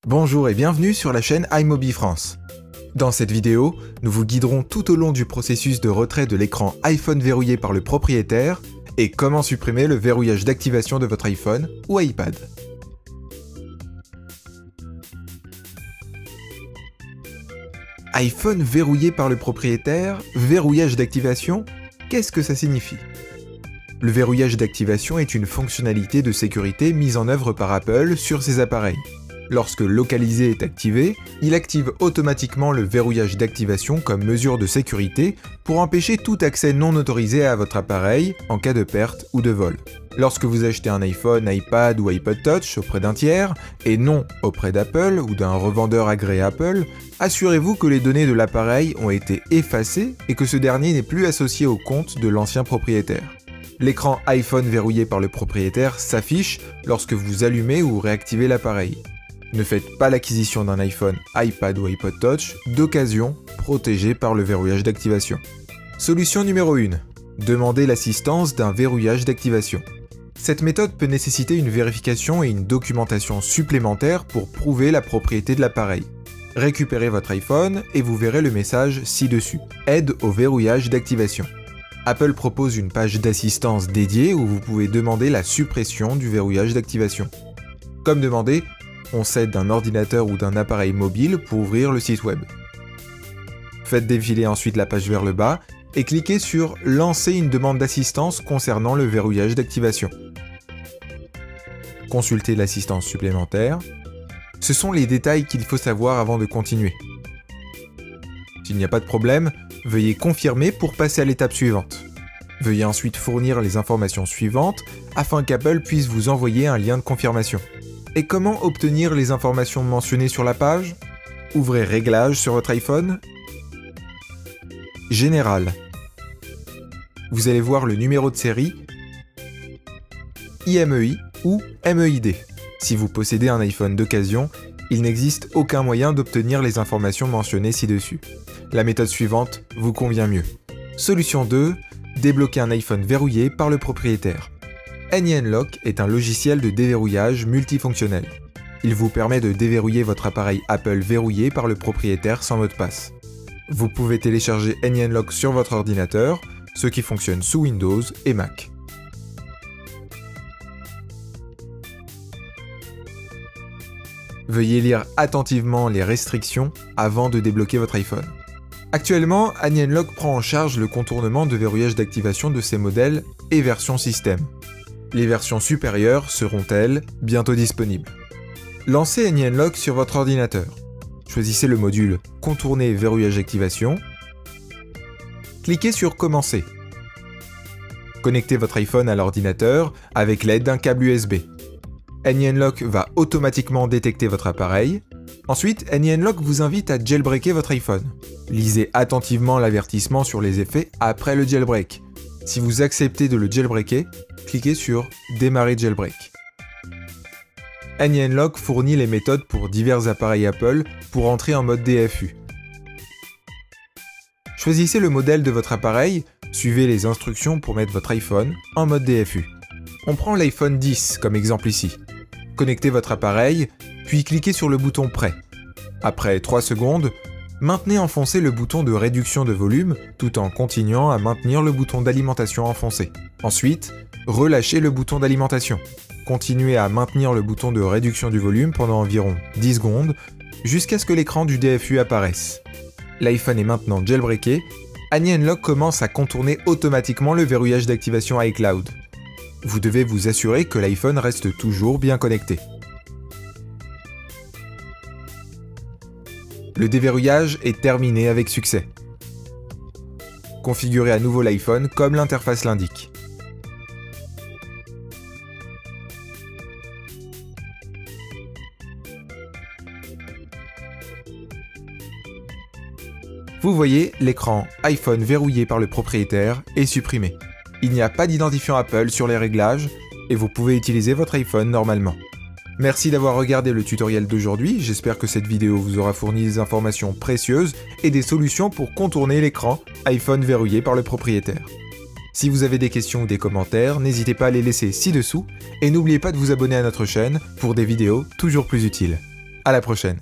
Bonjour et bienvenue sur la chaîne iMobi France. Dans cette vidéo, nous vous guiderons tout au long du processus de retrait de l'écran iPhone verrouillé par le propriétaire et comment supprimer le verrouillage d'activation de votre iPhone ou iPad. iPhone verrouillé par le propriétaire, verrouillage d'activation, qu'est-ce que ça signifie? Le verrouillage d'activation est une fonctionnalité de sécurité mise en œuvre par Apple sur ses appareils. Lorsque Localisé est activé, il active automatiquement le verrouillage d'activation comme mesure de sécurité pour empêcher tout accès non autorisé à votre appareil en cas de perte ou de vol. Lorsque vous achetez un iPhone, iPad ou iPod Touch auprès d'un tiers, et non auprès d'Apple ou d'un revendeur agréé Apple, assurez-vous que les données de l'appareil ont été effacées et que ce dernier n'est plus associé au compte de l'ancien propriétaire. L'écran iPhone verrouillé par le propriétaire s'affiche lorsque vous allumez ou réactivez l'appareil. Ne faites pas l'acquisition d'un iPhone, iPad ou iPod Touch d'occasion protégé par le verrouillage d'activation. Solution numéro 1. Demandez l'assistance d'un verrouillage d'activation. Cette méthode peut nécessiter une vérification et une documentation supplémentaires pour prouver la propriété de l'appareil. Récupérez votre iPhone et vous verrez le message ci-dessus. Aide au verrouillage d'activation. Apple propose une page d'assistance dédiée où vous pouvez demander la suppression du verrouillage d'activation. Comme demandé, on s'aide d'un ordinateur ou d'un appareil mobile pour ouvrir le site web. Faites défiler ensuite la page vers le bas et cliquez sur « Lancer une demande d'assistance concernant le verrouillage d'activation ». Consultez l'assistance supplémentaire. Ce sont les détails qu'il faut savoir avant de continuer. S'il n'y a pas de problème, veuillez confirmer pour passer à l'étape suivante. Veuillez ensuite fournir les informations suivantes afin qu'Apple puisse vous envoyer un lien de confirmation. Et comment obtenir les informations mentionnées sur la page? Ouvrez Réglages sur votre iPhone. Général. Vous allez voir le numéro de série, IMEI ou MEID. Si vous possédez un iPhone d'occasion, il n'existe aucun moyen d'obtenir les informations mentionnées ci-dessus. La méthode suivante vous convient mieux. Solution 2. Débloquer un iPhone verrouillé par le propriétaire. AnyUnlock est un logiciel de déverrouillage multifonctionnel. Il vous permet de déverrouiller votre appareil Apple verrouillé par le propriétaire sans mot de passe. Vous pouvez télécharger AnyUnlock sur votre ordinateur, ce qui fonctionne sous Windows et Mac. Veuillez lire attentivement les restrictions avant de débloquer votre iPhone. Actuellement, AnyUnlock prend en charge le contournement de verrouillage d'activation de ses modèles et versions système. Les versions supérieures seront, elles, bientôt disponibles. Lancez AnyUnlock sur votre ordinateur. Choisissez le module « Contourner verrouillage d'activation ». Cliquez sur « Commencer ». Connectez votre iPhone à l'ordinateur avec l'aide d'un câble USB. AnyUnlock va automatiquement détecter votre appareil. Ensuite, AnyUnlock vous invite à jailbreaker votre iPhone. Lisez attentivement l'avertissement sur les effets après le jailbreak. Si vous acceptez de le jailbreaker, cliquez sur « Démarrer jailbreak ». AnyUnlock fournit les méthodes pour divers appareils Apple pour entrer en mode DFU. Choisissez le modèle de votre appareil, suivez les instructions pour mettre votre iPhone en mode DFU. On prend l'iPhone 10 comme exemple ici. Connectez votre appareil, puis cliquez sur le bouton « Prêt ». Après 3 secondes, maintenez enfoncé le bouton de réduction de volume tout en continuant à maintenir le bouton d'alimentation enfoncé. Ensuite, relâchez le bouton d'alimentation. Continuez à maintenir le bouton de réduction du volume pendant environ 10 secondes jusqu'à ce que l'écran du DFU apparaisse. L'iPhone est maintenant jailbreaké. AnyUnlock commence à contourner automatiquement le verrouillage d'activation iCloud. Vous devez vous assurer que l'iPhone reste toujours bien connecté. Le déverrouillage est terminé avec succès. Configurez à nouveau l'iPhone comme l'interface l'indique. Vous voyez, l'écran iPhone verrouillé par le propriétaire est supprimé. Il n'y a pas d'identifiant Apple sur les réglages et vous pouvez utiliser votre iPhone normalement. Merci d'avoir regardé le tutoriel d'aujourd'hui, j'espère que cette vidéo vous aura fourni des informations précieuses et des solutions pour contourner l'écran iPhone verrouillé par le propriétaire. Si vous avez des questions ou des commentaires, n'hésitez pas à les laisser ci-dessous et n'oubliez pas de vous abonner à notre chaîne pour des vidéos toujours plus utiles. À la prochaine.